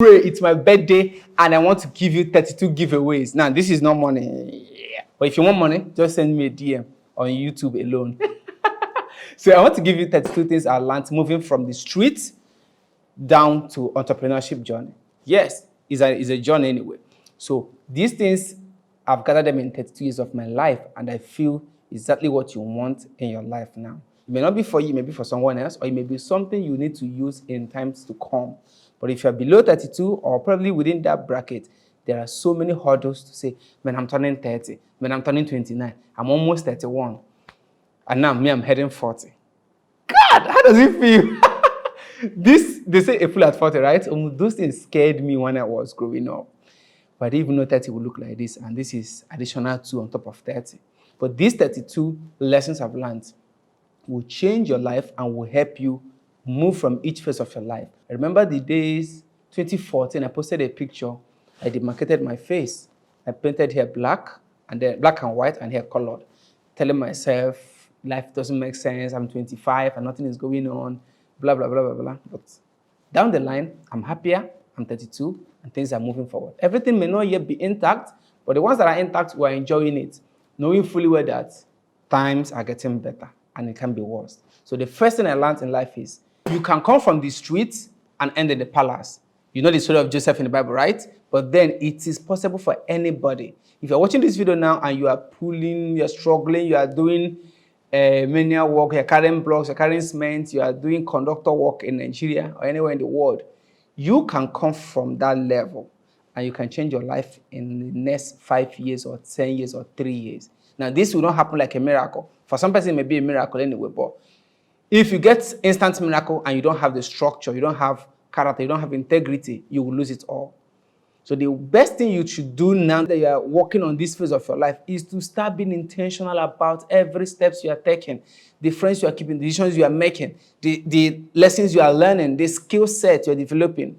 It's my birthday and I want to give you 32 giveaways. Now, this is not money. Yeah. But if you want money, just send me a DM on YouTube alone. So I want to give you 32 things I learned moving from the street down to entrepreneurship journey. Yes, it's a journey anyway. So these things, I've gathered them in 32 years of my life, and I feel exactly what you want in your life now. It may not be for you, it may be for someone else, or it may be something you need to use in times to come. But if you're below 32 or probably within that bracket, there are so many hurdles to say, man, I'm turning 30, man, I'm turning 29, I'm almost 31, and now I'm heading 40. God, how does it feel? They say a fool at 40, right? Those things scared me when I was growing up. But I didn't even know 30 would look like this, and this is additional 2 on top of 30. But these 32 lessons I've learned will change your life and will help you move from each phase of your life. I remember the days, 2014, I posted a picture. I demarcated my face. I painted hair black, and then black and white, and hair colored, telling myself life doesn't make sense. I'm 25 and nothing is going on, blah, blah, blah, blah, blah. But down the line, I'm happier, I'm 32, and things are moving forward. Everything may not yet be intact, but the ones that are intact, we're enjoying it, knowing fully well that times are getting better and it can be worse. So the first thing I learned in life is you can come from the streets and end in the palace. You know the story of Joseph in the Bible, right? But then it is possible for anybody. If you're watching this video now and you are pulling, you're struggling, you are doing manual work, you're carrying blocks, you're carrying cement, you are doing conductor work in Nigeria or anywhere in the world, you can come from that level and you can change your life in the next 5 years or 10 years or 3 years. Now, this will not happen like a miracle. For some person, it may be a miracle anyway, but if you get instant miracle and you don't have the structure, you don't have character, you don't have integrity, you will lose it all. So the best thing you should do now that you are working on this phase of your life is to start being intentional about every steps you are taking, the friends you are keeping, the decisions you are making, the lessons you are learning, the skill set you are developing.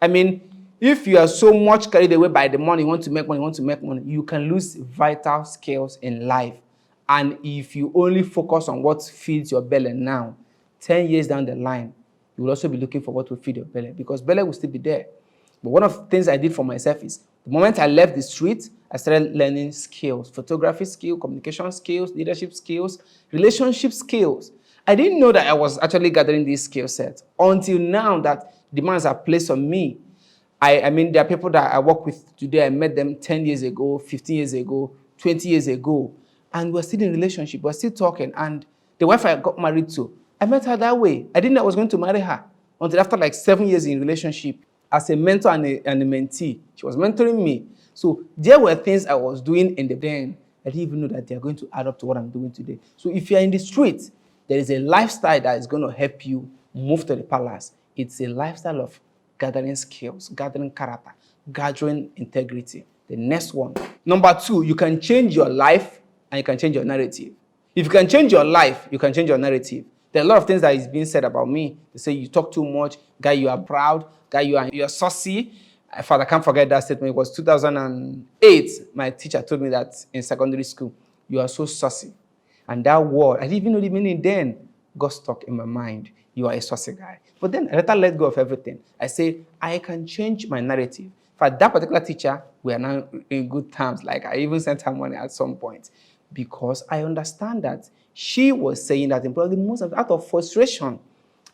I mean, if you are so much carried away by the money, you want to make money, you can lose vital skills in life. And if you only focus on what feeds your belly now, 10 years down the line, you will also be looking for what will feed your belly, because belly will still be there. But one of the things I did for myself is the moment I left the street, I started learning skills, photography skills, communication skills, leadership skills, relationship skills. I didn't know that I was actually gathering these skill sets until now that demands are placed on me. I mean, there are people that I work with today. I met them 10 years ago, 15 years ago, 20 years ago, and we're still in a relationship. We're still talking. And the wife I got married to, I met her that way. I didn't know I was going to marry her until after like 7 years in relationship. As a mentor and a mentee, she was mentoring me. So there were things I was doing in the then. I didn't even know that they're going to add up to what I'm doing today. So if you're in the street, there is a lifestyle that is going to help you move to the palace. It's a lifestyle of gathering skills, gathering character, gathering integrity. The next one. Number 2, you can change your life and you can change your narrative. If you can change your life, you can change your narrative. There are a lot of things that is being said about me. They say you talk too much, guy, you are proud, guy, you're saucy. In fact, I can't forget that statement. It was 2008. My teacher told me that in secondary school, you are so saucy. And that word, I didn't even know the meaning then, got stuck in my mind. You are a saucy guy. But then I let go of everything. I say, I can change my narrative. For that particular teacher, we are now in good terms. Like I even sent her money at some point because I understand that she was saying that in probably most of out of frustration.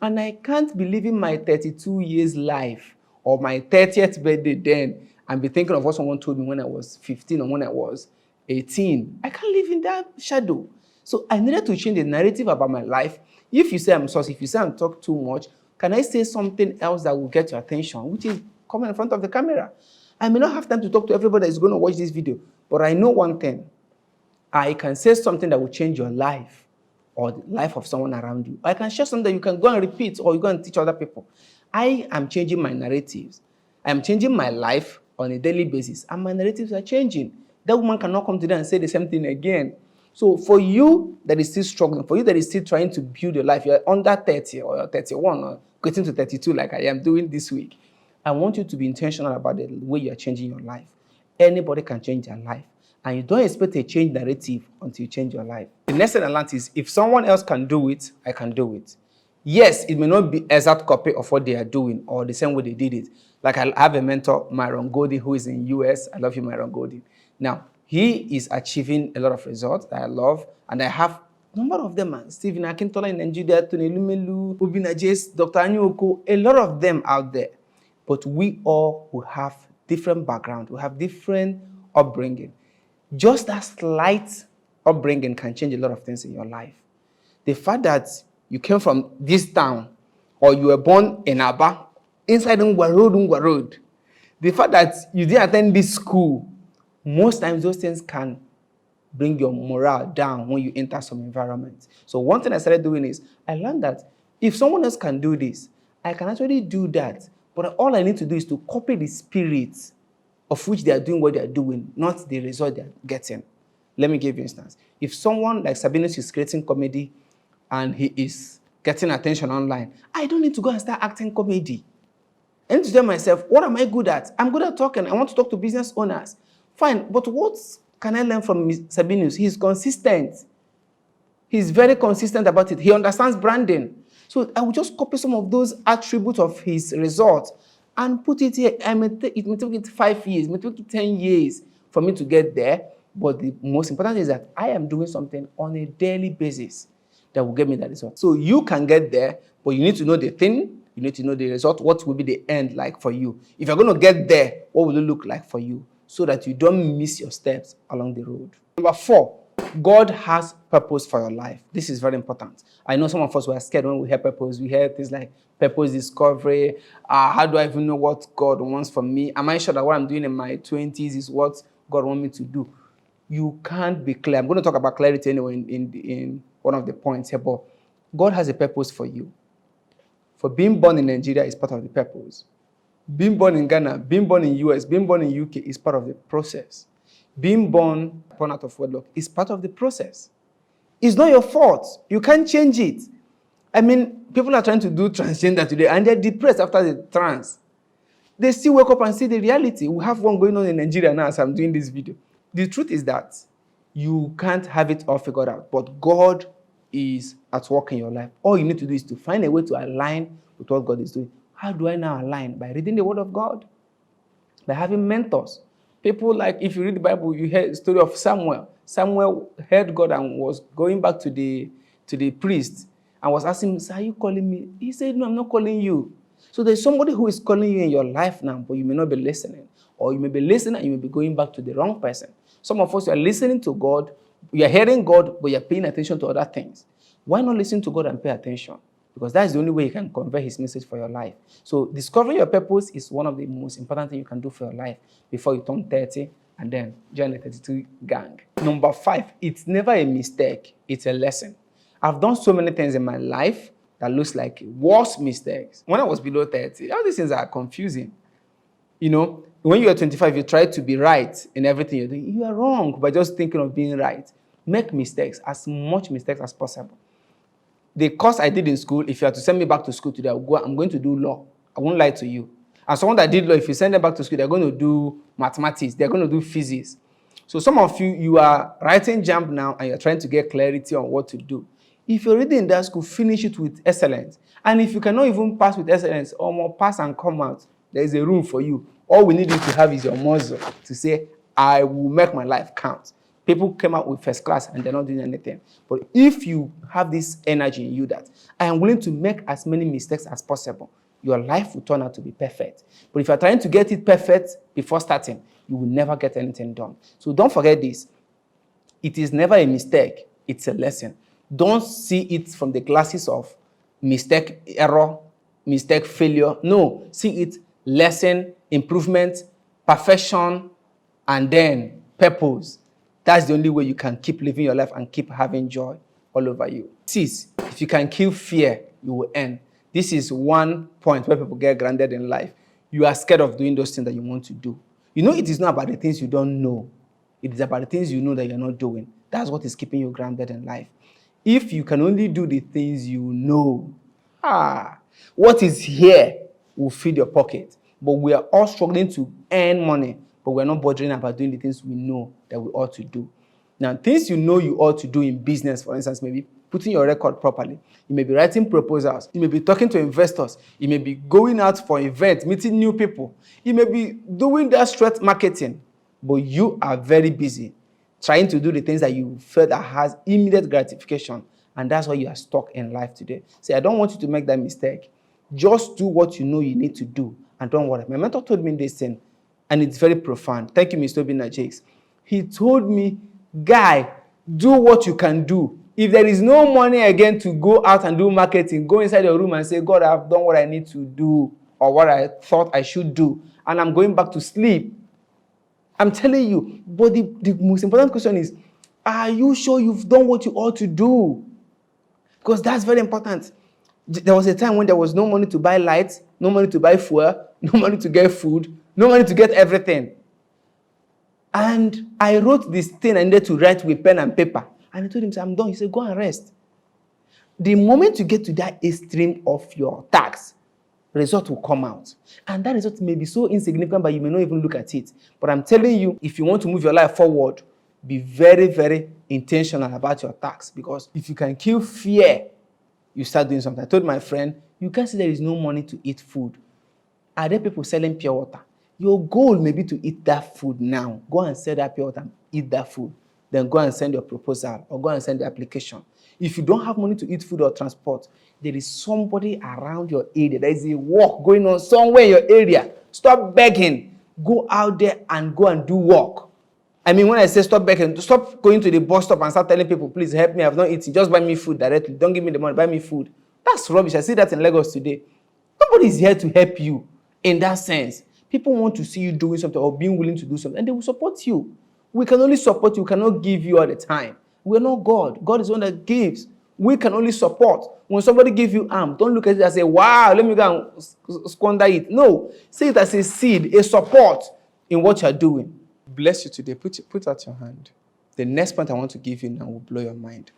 And I can't be living my 32 years life or my 30th birthday then and be thinking of what someone told me when I was 15 or when I was 18. I can't live in that shadow. So I needed to change the narrative about my life. If you say I'm saucy, if you say I'm talk too much, can I say something else that will get your attention, which is coming in front of the camera? I may not have time to talk to everybody that is going to watch this video, but I know one thing. I can say something that will change your life or the life of someone around you. I can share something that you can go and repeat or you go and teach other people. I am changing my narratives. I am changing my life on a daily basis, and my narratives are changing. That woman cannot come today and say the same thing again. So for you that is still struggling, for you that is still trying to build your life, you're under 30 or you're 31 or getting to 32 like I am doing this week, I want you to be intentional about the way you're changing your life. Anybody can change their life. And you don't expect a change narrative until you change your life. The next thing I learned is if someone else can do it, I can do it. Yes, it may not be exact copy of what they are doing or the same way they did it. Like I have a mentor, Myron Goldie, who is in US. I love you, Myron Goldie. Now, he is achieving a lot of results that I love, and I have a number of them. Stephen Akintola in Nigeria, Tony Lumelu, Obina Jace, Dr. Anyuoko, a lot of them out there. But we all will have different background, we have different upbringing. Just that slight upbringing can change a lot of things in your life. The fact that you came from this town or you were born in Aba, inside Ngwa Road, the fact that you didn't attend this school, most times those things can bring your morale down when you enter some environment. So one thing I started doing is, I learned that if someone else can do this, I can actually do that. But all I need to do is to copy the spirit of which they are doing what they are doing, not the result they are getting. Let me give you an instance. If someone like Sabinus is creating comedy and he is getting attention online, I don't need to go and start acting comedy. I need to tell myself, what am I good at? I'm good at talking. I want to talk to business owners. Fine, but what can I learn from Sabinus? He's consistent. He's very consistent about it. He understands branding. So I will just copy some of those attributes of his results and put it here. It may take it 5 years, it may take it 10 years for me to get there. But the most important is that I am doing something on a daily basis that will get me that result. So you can get there, but you need to know the thing, you need to know the result, what will be the end like for you. If you're going to get there, what will it look like for you so that you don't miss your steps along the road? Number 4, God has purpose for your life. This is very important. I know some of us were scared when we hear purpose. We hear things like purpose discovery. How do I even know what God wants from me? Am I sure that what I'm doing in my 20s is what God wants me to do? You can't be clear. I'm going to talk about clarity anyway in one of the points here, but God has a purpose for you. For being born in Nigeria is part of the purpose. Being born in Ghana, being born in US, being born in UK is part of the process. Being born out of wedlock is part of the process. It's not your fault. You can't change it. I mean, people are trying to do transgender today and they're depressed after the trans. They still wake up and see the reality. We have one going on in Nigeria now as I'm doing this video. The truth is that you can't have it all figured out, but God is at work in your life. All you need to do is to find a way to align with what God is doing. How do I now align? By reading the Word of God, by having mentors. People like, if you read the Bible, you hear the story of Samuel. Samuel heard God and was going back to the priest and was asking him, "Are you calling me?" He said, "No, I'm not calling you." So there's somebody who is calling you in your life now, but you may not be listening. Or you may be listening and you may be going back to the wrong person. Some of us are listening to God, you're hearing God, but you're paying attention to other things. Why not listen to God and pay attention? Because that's the only way He can convey His message for your life. So discovering your purpose is one of the most important things you can do for your life before you turn 30 and then join the 32 gang. Number 5, it's never a mistake, it's a lesson. I've done so many things in my life that looks like worse mistakes. When I was below 30, all these things are confusing. You know, when you are 25, you try to be right in everything you're doing. You are wrong by just thinking of being right. Make mistakes, as much mistakes as possible. The course I did in school, if you are to send me back to school today, I'm going to do law. I won't lie to you. And someone that did law, if you send them back to school, they're going to do mathematics, they're going to do physics. So some of you are writing JAMB now and you're trying to get clarity on what to do. If you're reading in that school, finish it with excellence. And if you cannot even pass with excellence or more pass and come out, there is a room for you. All we need you to have is your muzzle to say, I will make my life count. People came out with first class and they're not doing anything. But if you have this energy in you that I am willing to make as many mistakes as possible, your life will turn out to be perfect. But if you're trying to get it perfect before starting, you will never get anything done. So don't forget this. It is never a mistake. It's a lesson. Don't see it from the glasses of mistake, error, mistake, failure. No, see it lesson, improvement, perfection, and then purpose. That's the only way you can keep living your life and keep having joy all over you. 6, if you can kill fear, you will earn. This is one point where people get grounded in life. You are scared of doing those things that you want to do. You know, it is not about the things you don't know. It is about the things you know that you're not doing. That's what is keeping you grounded in life. If you can only do the things you know, what is here will feed your pocket. But we are all struggling to earn money, but we're not bothering about doing the things we know that we ought to do. Now, things you know you ought to do in business, for instance, maybe putting your record properly. You may be writing proposals. You may be talking to investors. You may be going out for events, meeting new people. You may be doing that straight marketing, but you are very busy trying to do the things that you feel that has immediate gratification. And that's why you are stuck in life today. See, I don't want you to make that mistake. Just do what you know you need to do and don't worry. My mentor told me this thing, and it's very profound. Thank you, Mr. Obina Jakes. He told me, guy, do what you can do. If there is no money again to go out and do marketing, go inside your room and say, God, I've done what I need to do or what I thought I should do, and I'm going back to sleep. I'm telling you. But the most important question is, are you sure you've done what you ought to do? Because that's very important. There was a time when there was no money to buy lights, no money to buy fuel, no money to get food, no money to get everything. And I wrote this thing I needed to write with pen and paper. And I told him, I'm done. He said, go and rest. The moment you get to that extreme of your task, result will come out. And that result may be so insignificant, but you may not even look at it. But I'm telling you, if you want to move your life forward, be very, very intentional about your task. Because if you can kill fear, you start doing something. I told my friend, you can't say there is no money to eat food. Are there people selling pure water? Your goal may be to eat that food now. Go and sell that pure water and eat that food. Then go and send your proposal or go and send the application. If you don't have money to eat food or transport, there is somebody around your area. There is a work going on somewhere in your area. Stop begging. Go out there and go and do work. I mean, when I say stop begging, stop going to the bus stop and start telling people, please help me, I've not eaten. Just buy me food directly. Don't give me the money, buy me food. That's rubbish. I see that in Lagos today. Nobody is here to help you in that sense. People want to see you doing something or being willing to do something, and they will support you. We can only support you. We cannot give you all the time. We're not God. God is the one that gives. We can only support. When somebody gives you arm, don't look at it and say, wow, let me go and squander it. No. See it as a seed, a support in what you're doing. Bless you today. Put out your hand. The next point I want to give you now will blow your mind.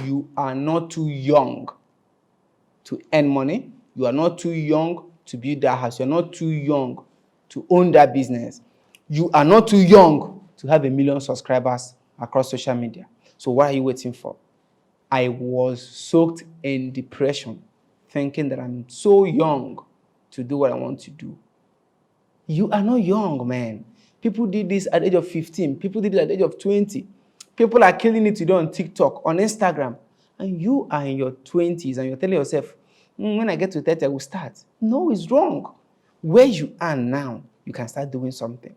You are not too young to earn money. You are not too young to build that house. You're not too young to own that business. You are not too young to have 1 million subscribers across social media. So what are you waiting for? I was soaked in depression, thinking that I'm so young to do what I want to do. You are not young, man. People did this at the age of 15. People did it at the age of 20. People are killing it today on TikTok, on Instagram. And you are in your 20s and you're telling yourself, when I get to 30, I will start. No, it's wrong. Where you are now, you can start doing something.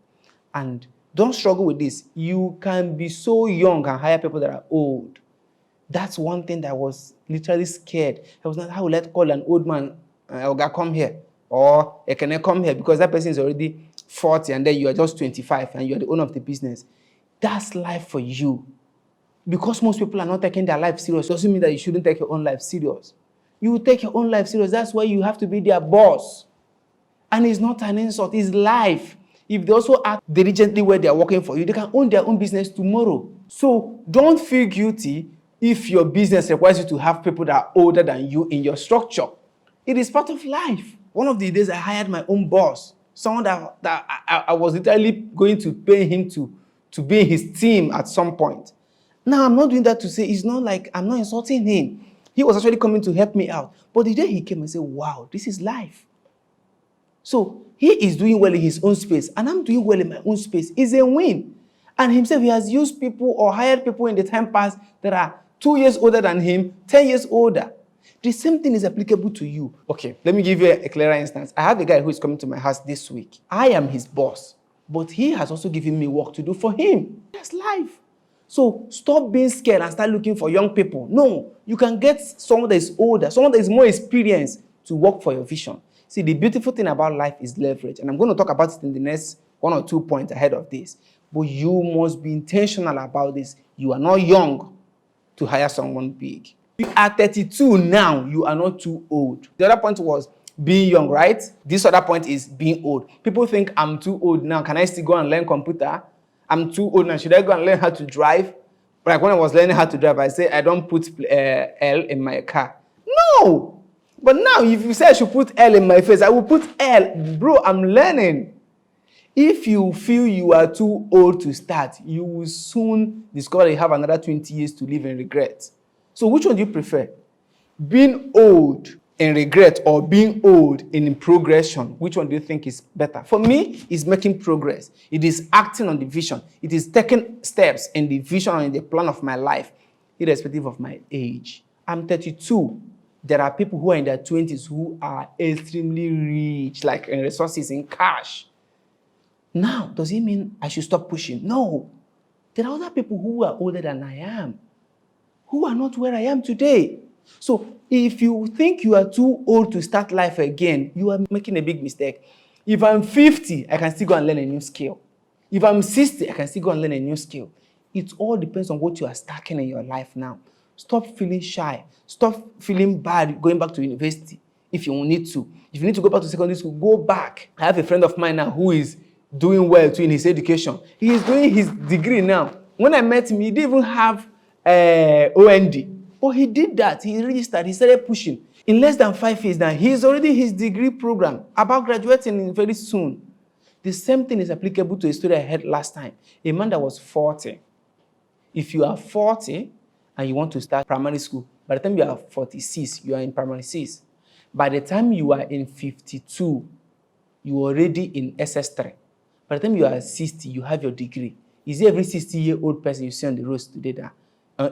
And don't struggle with this. You can be so young and hire people that are old. That's one thing that I was literally scared. I was not, how will I call an old man, Oga, come here? Or can I come here? Because that person is already 40 and then you are just 25 and you are the owner of the business. That's life for you. Because most people are not taking their life serious, doesn't mean that you shouldn't take your own life serious. You take your own life serious. That's why you have to be their boss. And it's not an insult, it's life. If they also act diligently where they are working for you, they can own their own business tomorrow. So don't feel guilty if your business requires you to have people that are older than you in your structure. It is part of life. One of the days I hired my own boss, someone that I was literally going to pay him to be in his team at some point. Now, I'm not doing that to say, it's not like I'm not insulting him. He was actually coming to help me out. But the day he came and said, wow, this is life. So he is doing well in his own space, and I'm doing well in my own space. It's a win. And himself, he has used people or hired people in the time past that are 2 years older than him, 10 years older. The same thing is applicable to you. Okay, let me give you a clearer instance. I have a guy who is coming to my house this week. I am his boss, but he has also given me work to do for him. That's life. So stop being scared and start looking for young people. No, you can get someone that is older, someone that is more experienced to work for your vision. See, the beautiful thing about life is leverage. And I'm going to talk about it in the next 1 or 2 points ahead of this. But you must be intentional about this. You are not young to hire someone big. You are 32 now. You are not too old. The other point was being young, right? This other point is being old. People think I'm too old now. Can I still go and learn computer? I'm too old now. Should I go and learn how to drive? Like when I was learning how to drive, I say I don't put L in my car. No! But now, if you say I should put L in my face, I will put L. Bro, I'm learning. If you feel you are too old to start, you will soon discover you have another 20 years to live in regret. So which one do you prefer? Being old in regret or being old in progression? Which one do you think is better? For me, it's making progress. It is acting on the vision. It is taking steps in the vision and in the plan of my life, irrespective of my age. I'm 32. There are people who are in their 20s who are extremely rich, like in resources, in cash. Now, does it mean I should stop pushing? No. There are other people who are older than I am, who are not where I am today. So if you think you are too old to start life again, you are making a big mistake. If I'm 50, I can still go and learn a new skill. If I'm 60, I can still go and learn a new skill. It all depends on what you are stacking in your life now. Stop feeling shy. Stop feeling bad going back to university if you need to. If you need to go back to secondary school, go back. I have a friend of mine now who is doing well too in his education. He is doing his degree now. When I met him, he didn't even have OND. But he did that. He registered. He started pushing. In less than 5 years now, he's already his degree program, about graduating very soon. The same thing is applicable to a story I heard last time. A man that was 40. If you are 40 and you want to start primary school, by the time you are 46, you are in primary 6. By the time you are in 52, you are already in SS3. By the time you are 60, you have your degree. Is it every 60-year-old person you see on the roads today that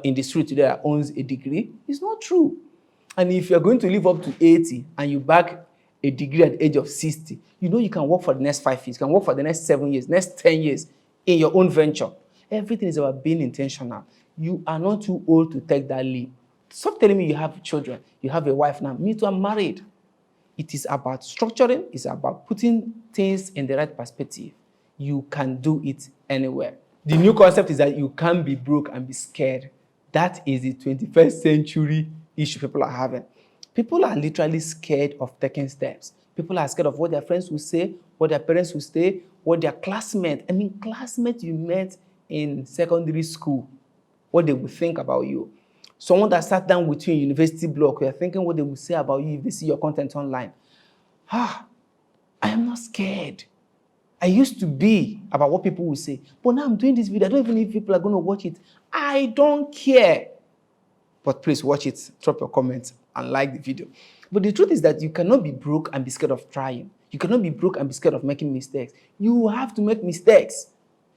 in the street today that owns a degree? It's not true. And if you're going to live up to 80 and you bag a degree at the age of 60, you know you can work for the next 5 years, you can work for the next 7 years, next 10 years in your own venture. Everything is about being intentional. You are not too old to take that leap. Stop telling me you have children, you have a wife now. Me too, I'm married. It is about structuring, it's about putting things in the right perspective. You can do it anywhere. The new concept is that you can't be broke and be scared. That is the 21st century issue people are having. People are literally scared of taking steps. People are scared of what their friends will say, what their parents will say, what their classmates you met in secondary school, what they will think about you. Someone that sat down with you in university block, you're thinking what they will say about you if they see your content online. I am not scared. I used to be about what people will say, but now I'm doing this video. I don't even know if people are going to watch it. I don't care. But please watch it, drop your comments, and like the video. But the truth is that you cannot be broke and be scared of trying. You cannot be broke and be scared of making mistakes. You have to make mistakes.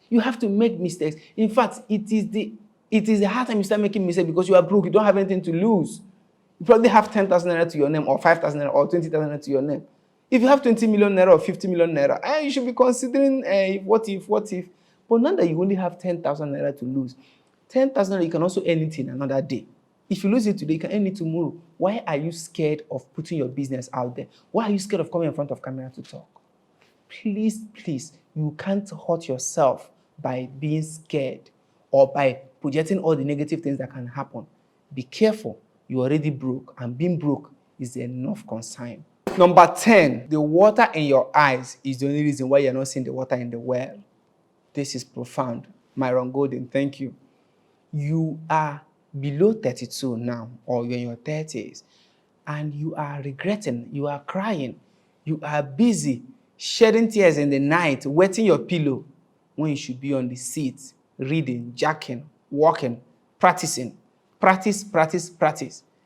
You have to make mistakes. In fact, it is the hard time you start making mistakes because you are broke. You don't have anything to lose. You probably have 10,000 naira to your name, or 5,000 naira, or 20,000 naira to your name. If you have 20 million naira or 50 million naira, you should be considering what if. But now that you only have 10,000 naira to lose, 10,000 naira, you can also earn it in another day. If you lose it today, you can earn it tomorrow. Why are you scared of putting your business out there? Why are you scared of coming in front of camera to talk? Please, you can't hurt yourself by being scared or by projecting all the negative things that can happen. Be careful. You're already broke, and being broke is enough concern. Number 10, the water in your eyes is the only reason why you're not seeing the water in the well. This is profound. Myron Golden, thank you. You are below 32 now, or you're in your 30s, and you are regretting, you are crying, you are busy shedding tears in the night, wetting your pillow, when you should be on the seat, reading, jacking, walking, practicing. Practice.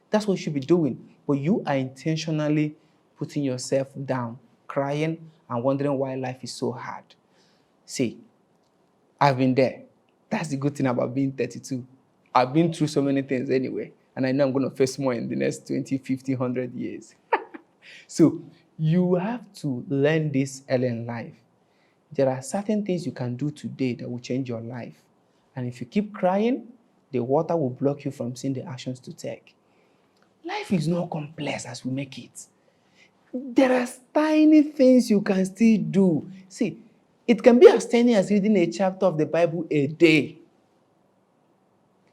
That's what you should be doing. But you are intentionally putting yourself down, crying, and wondering why life is so hard. See, I've been there. That's the good thing about being 32. I've been through so many things anyway, and I know I'm going to face more in the next 20, 50, 100 years. So you have to learn this early in life. There are certain things you can do today that will change your life. And if you keep crying, the water will block you from seeing the actions to take. Life is not complex as we make it. There are tiny things you can still do. See, it can be as tiny as reading a chapter of the Bible a day.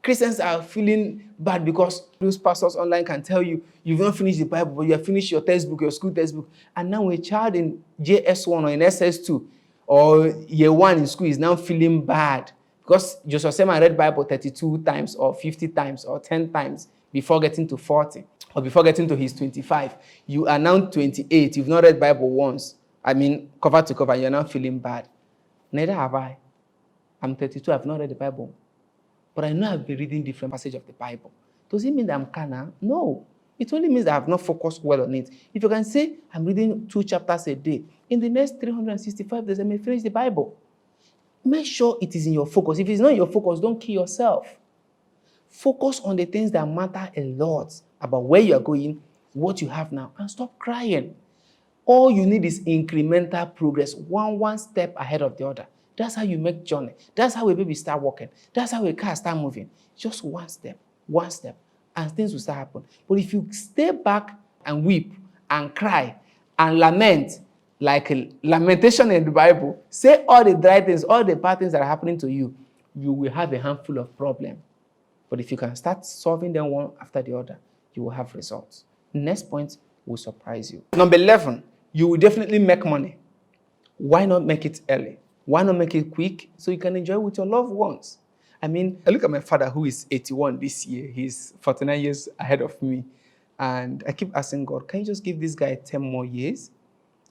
Christians are feeling bad because those pastors online can tell you you've not finished the Bible, but you have finished your textbook, your school textbook. And now a child in JS1 or in SS2 or year 1 in school is now feeling bad because Joshua Selman read Bible 32 times or 50 times or 10 times before getting to 40 or before getting to his 25. You are now 28. You've not read Bible once. Cover to cover, you're now feeling bad. Neither have I. I'm 32. I've not read the Bible. But I know I've been reading different passages of the Bible. Does it mean that I'm carnal? No. It only means that I have not focused well on it. If you can say, I'm reading 2 chapters a day, in the next 365 days, I may finish the Bible. Make sure it is in your focus. If it's not in your focus, don't kill yourself. Focus on the things that matter a lot about where you are going, what you have now, and stop crying. All you need is incremental progress, one step ahead of the other. That's how you make journey. That's how a baby start walking. That's how a car start moving. Just one step, and things will start happening. But if you stay back and weep and cry and lament, like a lamentation in the Bible, say all the dry things, all the bad things that are happening to you, you will have a handful of problems. But if you can start solving them one after the other, you will have results. Next point will surprise you. Number 11, you will definitely make money. Why not make it early? Why not make it quick so you can enjoy with your loved ones? I mean, I look at my father who is 81 this year. He's 49 years ahead of me. And I keep asking God, can you just give this guy 10 more years?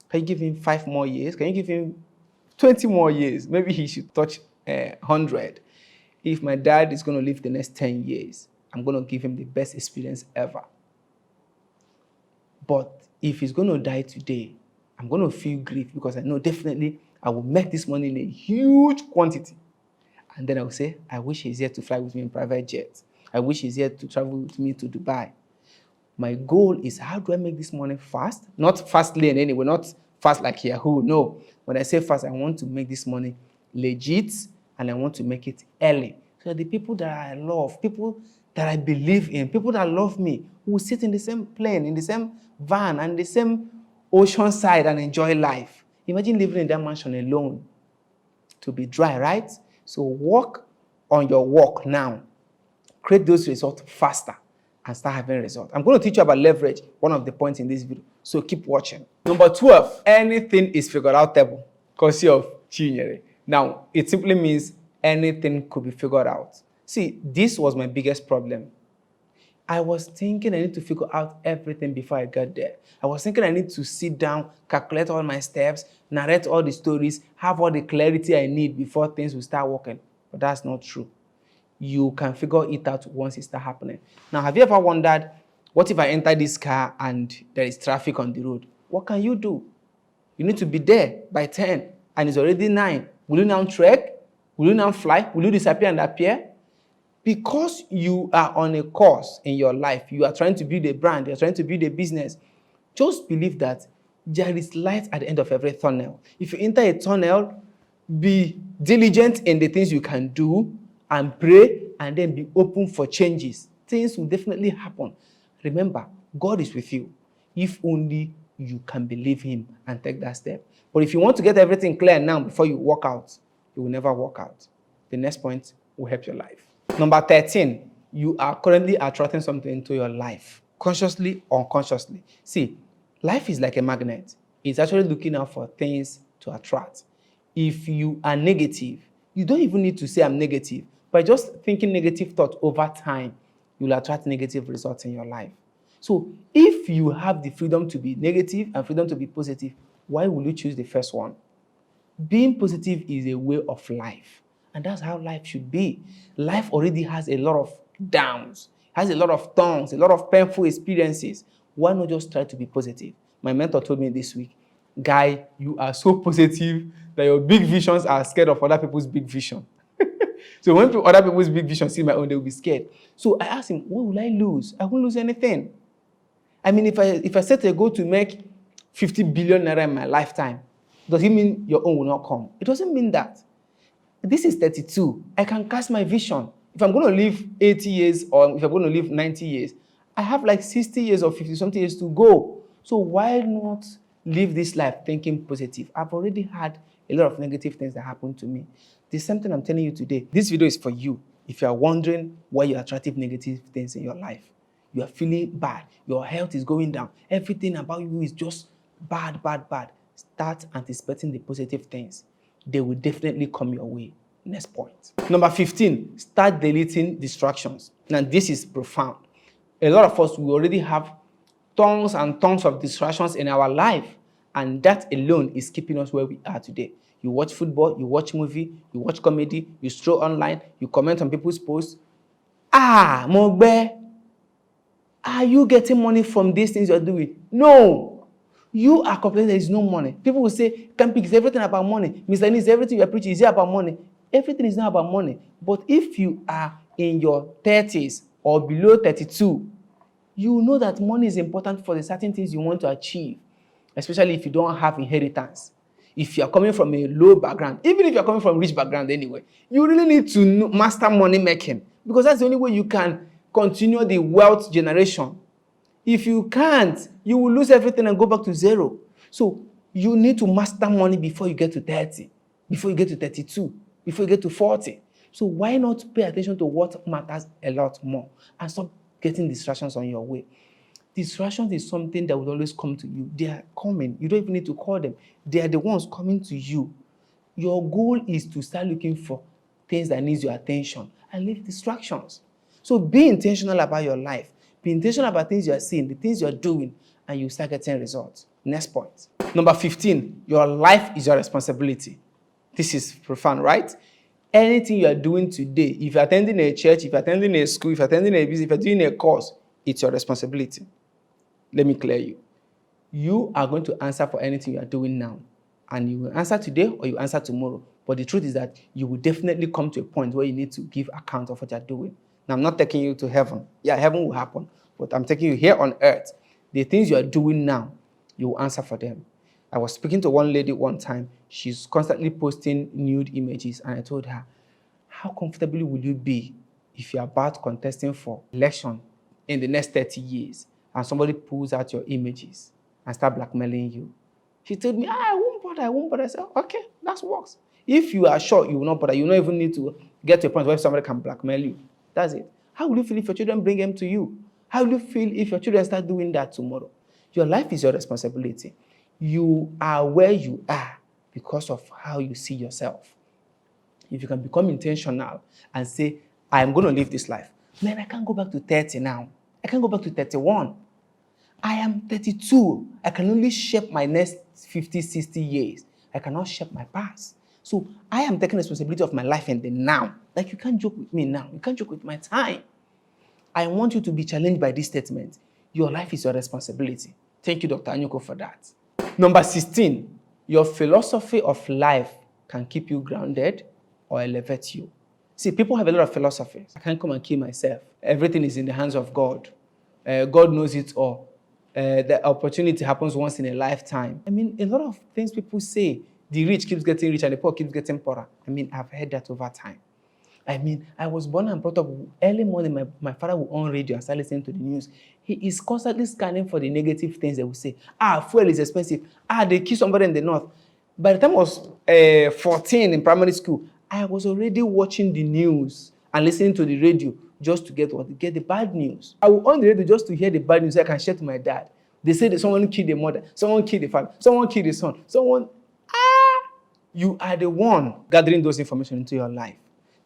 Can you give him 5 more years? Can you give him 20 more years? Maybe he should touch 100. If my dad is going to live the next 10 years, I'm going to give him the best experience ever. But if he's going to die today, I'm going to feel grief because I know definitely I will make this money in a huge quantity. And then I will say, I wish he's here to fly with me in private jets. I wish he's here to travel with me to Dubai. My goal is, how do I make this money fast? Not fastly in any way, not fast like Yahoo, no. When I say fast, I want to make this money legit, and I want to make it early. So the people that I love, people that I believe in, people that love me, will sit in the same plane, in the same van, and the same ocean side and enjoy life. Imagine living in that mansion alone. To be dry, right? So work on your work now. Create those results faster and start having results. I'm going to teach you about leverage, one of the points in this video. So keep watching. Number 12, anything is figured outable. Because of Chinyere. Now, it simply means anything could be figured out. See, this was my biggest problem. I was thinking I need to figure out everything before I got there. I was thinking I need to sit down, calculate all my steps, narrate all the stories, have all the clarity I need before things will start working. But that's not true. You can figure it out once it starts happening. Now, have you ever wondered, what if I enter this car and there is traffic on the road? What can you do? You need to be there by 10 and it's already 9. Will you now trek? Will you now fly? Will you disappear and appear? Because you are on a course in your life, you are trying to build a brand, you're trying to build a business, just believe that there is light at the end of every tunnel. If you enter a tunnel, be diligent in the things you can do and pray, and then be open for changes. Things will definitely happen. Remember, God is with you. If only you can believe him and take that step. But if you want to get everything clear now before you walk out, you will never walk out. The next point will help your life. Number 13, you are currently attracting something into your life, consciously or unconsciously. See, life is like a magnet. It's actually looking out for things to attract. If you are negative, you don't even need to say I'm negative. By just thinking negative thoughts over time, you'll attract negative results in your life. So if you have the freedom to be negative and freedom to be positive, why will you choose the first one? Being positive is a way of life. And that's how life should be. Life already has a lot of downs, has a lot of thorns, a lot of painful experiences. Why not just try to be positive? My mentor told me this week, Guy, you are so positive that your big visions are scared of other people's big vision. So when other people's big vision see my own, they will be scared. So I asked him, what will I lose? I won't lose anything. I mean, if I set a goal to make 50 billion naira in my lifetime, does it mean your own will not come? It doesn't mean that. This is 32. I can cast my vision. If I'm going to live 80 years or if I'm going to live 90 years, I have like 60 years or 50-something years to go. So why not live this life thinking positive? I've already had a lot of negative things that happened to me. The same thing I'm telling you today. This video is for you. If you are wondering why you're attracting negative things in your life, you are feeling bad, your health is going down, everything about you is just bad. Start anticipating the positive things. They will definitely come your way. Next point. Number 15, start deleting distractions. Now, this is profound. A lot of us, we already have tons and tons of distractions in our life, and that alone is keeping us where we are today. You watch football, you watch movie, you watch comedy, you stroll online, you comment on people's posts. Mogbe, Are you getting money from these things you're doing? No. You are complaining there is no money. People will say, campiq, is everything about money? Mr. Is everything you're preaching, is it about money? Everything is not about money. But if you are in your 30s or below 32, you know that money is important for the certain things you want to achieve, especially if you don't have inheritance. If you're coming from a low background, even if you're coming from a rich background anyway, you really need to master money making, because that's the only way you can continue the wealth generation. If you can't, you will lose everything and go back to zero. So you need to master money before you get to 30, before you get to 32, before you get to 40. So why not pay attention to what matters a lot more and stop getting distractions on your way? Distractions is something that will always come to you. They are coming. You don't even need to call them. They are the ones coming to you. Your goal is to start looking for things that need your attention and leave distractions. So be intentional about your life. Be intentional about things you are seeing, the things you are doing, and you start getting results. Next point. Number 15, your life is your responsibility. This is profound, right? Anything you are doing today, if you're attending a church, if you're attending a school, if you're attending a business, if you're doing a course, it's your responsibility. Let me clear you. You are going to answer for anything you are doing now. And you will answer today or you answer tomorrow. But the truth is that you will definitely come to a point where you need to give account of what you're doing. Now, I'm not taking you to heaven. Yeah, heaven will happen. But I'm taking you here on earth. The things you are doing now, you will answer for them. I was speaking to one lady one time. She's constantly posting nude images. And I told her, how comfortable will you be if you're about contesting for election in the next 30 years and somebody pulls out your images and start blackmailing you? She told me, I won't bother. I said, okay, that works. If you are sure you will not bother, you don't even need to get to a point where somebody can blackmail you. That's it. How will you feel if your children bring them to you? How will you feel if your children start doing that tomorrow? Your life is your responsibility. You are where you are because of how you see yourself. If you can become intentional and say, I am going to live this life. Man, I can't go back to 30 now. I can't go back to 31. I am 32. I can only shape my next 50, 60 years. I cannot shape my past. So I am taking responsibility of my life in the now. Like, you can't joke with me now. You can't joke with my time. I want you to be challenged by this statement. Your life is your responsibility. Thank you, Dr. Anyuko, for that. Number 16, your philosophy of life can keep you grounded or elevate you. See, people have a lot of philosophies. I can't come and kill myself. Everything is in the hands of God. God knows it all. The opportunity happens once in a lifetime. I mean, a lot of things people say. The rich keeps getting rich and the poor keeps getting poorer. I mean, I've heard that over time. I mean, I was born and brought up early morning. My father will on radio and start listening to the news. He is constantly scanning for the negative things they will say. Fuel is expensive. They kill somebody in the north. By the time I was 14 in primary school, I was already watching the news and listening to the radio just to get the bad news. I will on the radio just to hear the bad news so I can share to my dad. They say that someone killed the mother, someone killed the father, someone killed the son, someone. You are the one gathering those information into your life.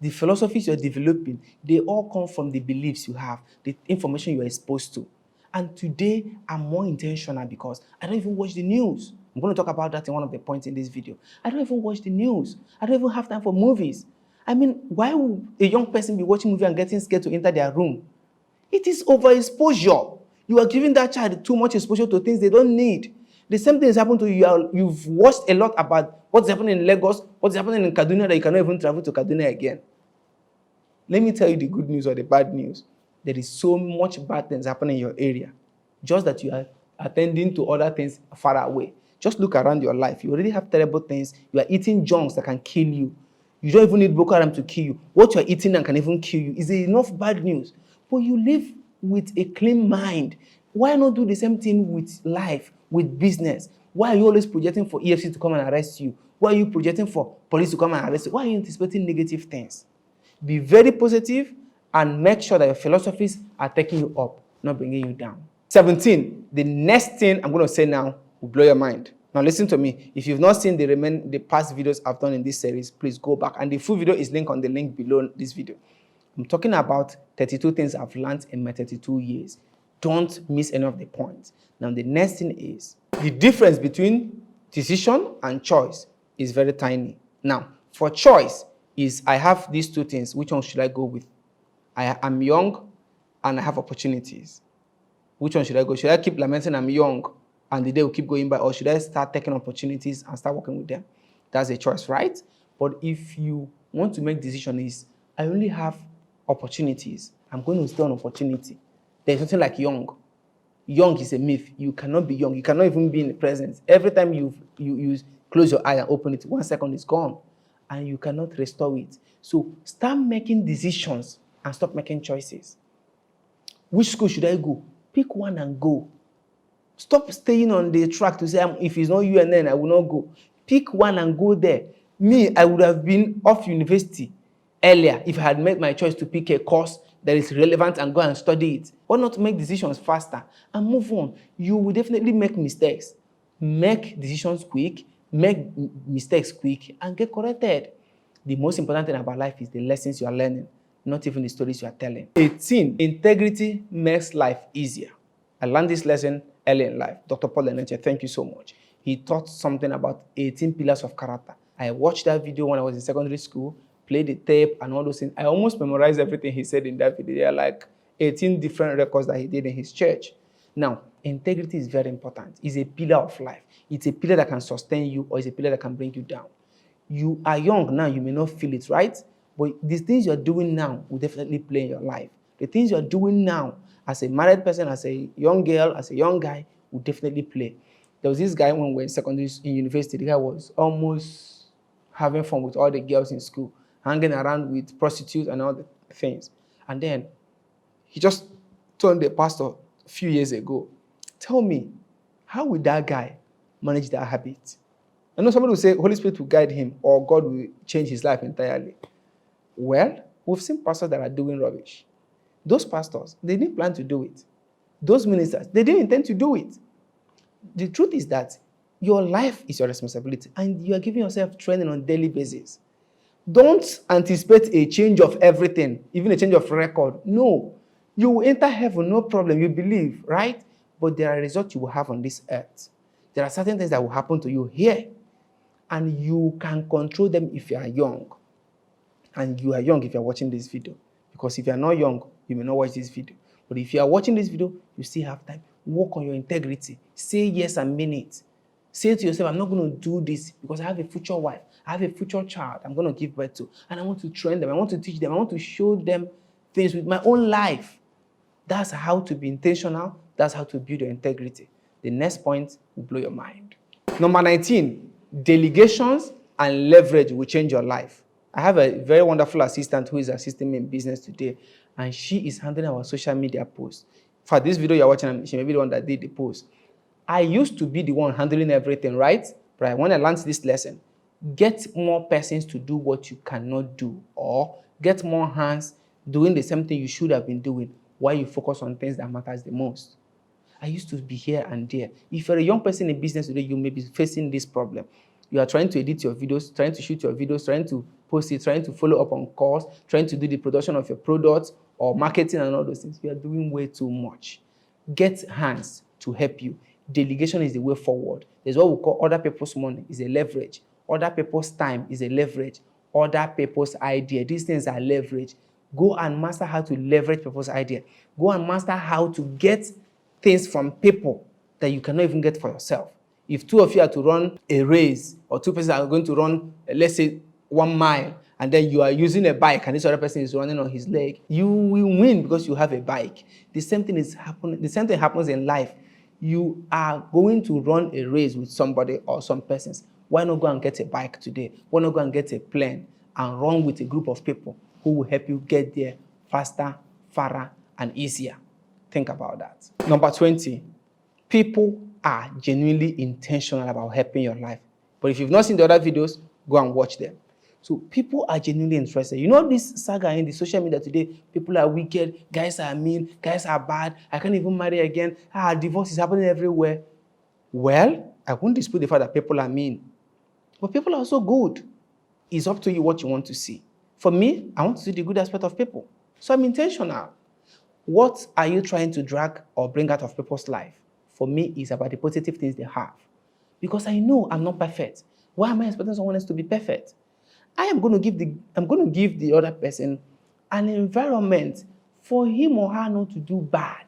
The philosophies you're developing, they all come from the beliefs you have, the information you're exposed to. And today, I'm more intentional because I don't even watch the news. I'm going to talk about that in one of the points in this video. I don't even watch the news. I don't even have time for movies. I mean, why would a young person be watching a movie and getting scared to enter their room? It is overexposure. You are giving that child too much exposure to things they don't need. The same thing has happened to you. You've watched a lot about what's happening in Lagos, what's happening in Kaduna, that you cannot even travel to Kaduna again. Let me tell you the good news or the bad news. There is so much bad things happening in your area. Just that you are attending to other things far away. Just look around your life. You already have terrible things. You are eating junks that can kill you. You don't even need Boko Haram to kill you. What you are eating and can even kill you is enough bad news. But you live with a clean mind. Why not do the same thing with life, with business? Why are you always projecting for EFC to come and arrest you? Why are you projecting for police to come and arrest you? Why are you anticipating negative things? Be very positive and make sure that your philosophies are taking you up, not bringing you down. 17, the next thing I'm going to say now will blow your mind. Now listen to me. If you've not seen the past videos I've done in this series, please go back. And the full video is linked on the link below this video. I'm talking about 32 things I've learned in my 32 years. Don't miss any of the points. Now the next thing is, the difference between decision and choice is very tiny. Now, for choice is I have these two things. Which one should I go with? I'm young and I have opportunities. Which one should I go? Should I keep lamenting I'm young and the day will keep going by, or should I start taking opportunities and start working with them? That's a choice, right? But if you want to make decision is, I only have opportunities, I'm going to stay on opportunity. There's nothing like young. Young is a myth. You cannot be young. You cannot even be in the present. Every time you close your eye and open it, 1 second is gone, and you cannot restore it. So start making decisions and stop making choices. Which school should I go? Pick one and go. Stop staying on the track to say, if it's not UNN, I will not go. Pick one and go there. Me, I would have been off university earlier if I had made my choice to pick a course that is relevant and go and study it. Why not make decisions faster and move on? You will definitely make mistakes. Make decisions quick, make mistakes quick, and get corrected. The most important thing about life is the lessons you are learning, not even the stories you are telling. 18, integrity makes life easier. I learned this lesson early in life. Dr. Paul Enenche, thank you so much. He taught something about 18 pillars of character. I watched that video when I was in secondary school, played the tape and all those things. I almost memorized everything he said in that video. There are like 18 different records that he did in his church. Now, integrity is very important. It's a pillar of life. It's a pillar that can sustain you, or it's a pillar that can bring you down. You are young now, you may not feel it, right? But these things you're doing now will definitely play in your life. The things you're doing now as a married person, as a young girl, as a young guy, will definitely play. There was this guy when we were in university, the guy was almost having fun with all the girls in school, hanging around with prostitutes and all the things. And then he just told the pastor a few years ago, tell me, how will that guy manage that habit? I know somebody will say Holy Spirit will guide him or God will change his life entirely. Well, we've seen pastors that are doing rubbish. Those pastors, they didn't plan to do it. Those ministers, they didn't intend to do it. The truth is that your life is your responsibility and you are giving yourself training on a daily basis. Don't anticipate a change of everything, even a change of record. No. You will enter heaven, no problem. You believe, right? But there are results you will have on this earth. There are certain things that will happen to you here. And you can control them if you are young. And you are young if you are watching this video. Because if you are not young, you may not watch this video. But if you are watching this video, you still have time. Work on your integrity. Say yes and mean it. Say to yourself, I'm not going to do this because I have a future wife. I have a future child I'm going to give birth to. And I want to train them. I want to teach them. I want to show them things with my own life. That's how to be intentional. That's how to build your integrity. The next point will blow your mind. Number 19, delegations and leverage will change your life. I have a very wonderful assistant who is assisting me in business today, and she is handling our social media posts. For this video you're watching, she may be the one that did the post. I used to be the one handling everything, right? But when I learned this lesson, get more persons to do what you cannot do, or get more hands doing the same thing you should have been doing while you focus on things that matters the most. I used to be here and there. If you're a young person in business today, you may be facing this problem. You are trying to edit your videos, trying to shoot your videos, trying to post it, trying to follow up on calls, trying to do the production of your products or marketing and all those things. You are doing way too much. Get hands to help you. Delegation is the way forward. There's what we call other people's money is a leverage. Other people's time is a leverage. Other people's idea. These things are leverage. Go and master how to leverage people's idea. Go and master how to get things from people that you cannot even get for yourself. If two of you are to run a race, or two persons are going to run, let's say, 1 mile, and then you are using a bike and this other person is running on his leg, you will win because you have a bike. The same thing is happening. The same thing happens in life. You are going to run a race with somebody or some persons. Why not go and get a bike today? Why not go and get a plane and run with a group of people who will help you get there faster, farther, and easier? Think about that. Number 20, people are genuinely intentional about helping your life. But if you've not seen the other videos, go and watch them. So people are genuinely interested. You know this saga in the social media today, people are wicked, guys are mean, guys are bad, I can't even marry again, divorce is happening everywhere. Well, I won't dispute the fact that people are mean. But people are also good. It's up to you what you want to see. For me, I want to see the good aspect of people. So I'm intentional. What are you trying to drag or bring out of people's life? For me, it's about the positive things they have. Because I know I'm not perfect. Why am I expecting someone else to be perfect? I'm going to give the other person an environment for him or her not to do bad.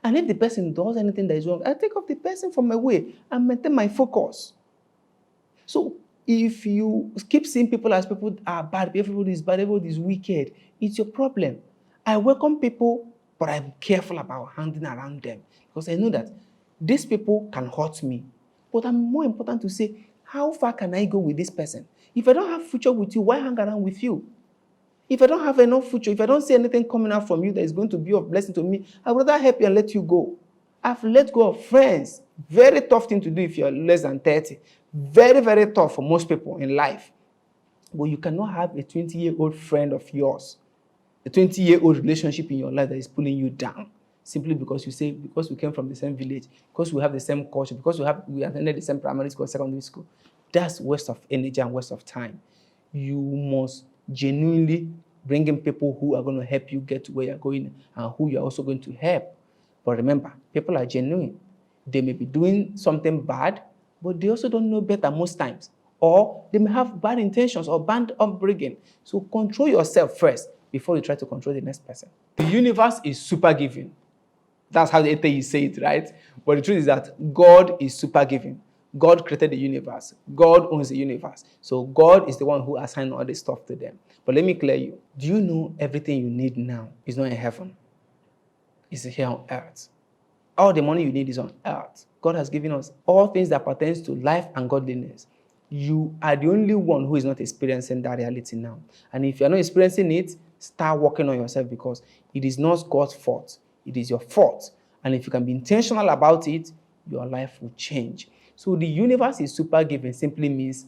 And if the person does anything that is wrong, I take off the person from my way and maintain my focus. So if you keep seeing people as people are bad, everybody is bad, everybody is wicked, it's your problem. I welcome people, but I'm careful about hanging around them because I know that these people can hurt me. But I'm more important to say, how far can I go with this person? If I don't have future with you, why hang around with you? If I don't have enough future, if I don't see anything coming out from you that is going to be of blessing to me, I'd rather help you and let you go. I've let go of friends. Very tough thing to do if you're less than 30. Very, very tough for most people in life. But you cannot have a 20-year-old friend of yours, a 20-year-old relationship in your life that is pulling you down simply because you say, because we came from the same village, because we have the same culture, because we attended the same primary school, secondary school. That's waste of energy and waste of time. You must genuinely bring in people who are going to help you get to where you're going and who you're also going to help. But remember, people are genuine. They may be doing something bad, but they also don't know better most times. Or they may have bad intentions or bad upbringing. So control yourself first before you try to control the next person. The universe is super giving. That's how the atheists say it, right? But the truth is that God is super giving. God created the universe. God owns the universe. So God is the one who assigned all this stuff to them. But let me clear you. Do you know everything you need now is not in heaven? It's here on earth. All the money you need is on earth. God has given us all things that pertains to life and godliness. You are the only one who is not experiencing that reality now. And if you're not experiencing it, start working on yourself because it is not God's fault. It is your fault. And if you can be intentional about it, your life will change. So the universe is super giving simply means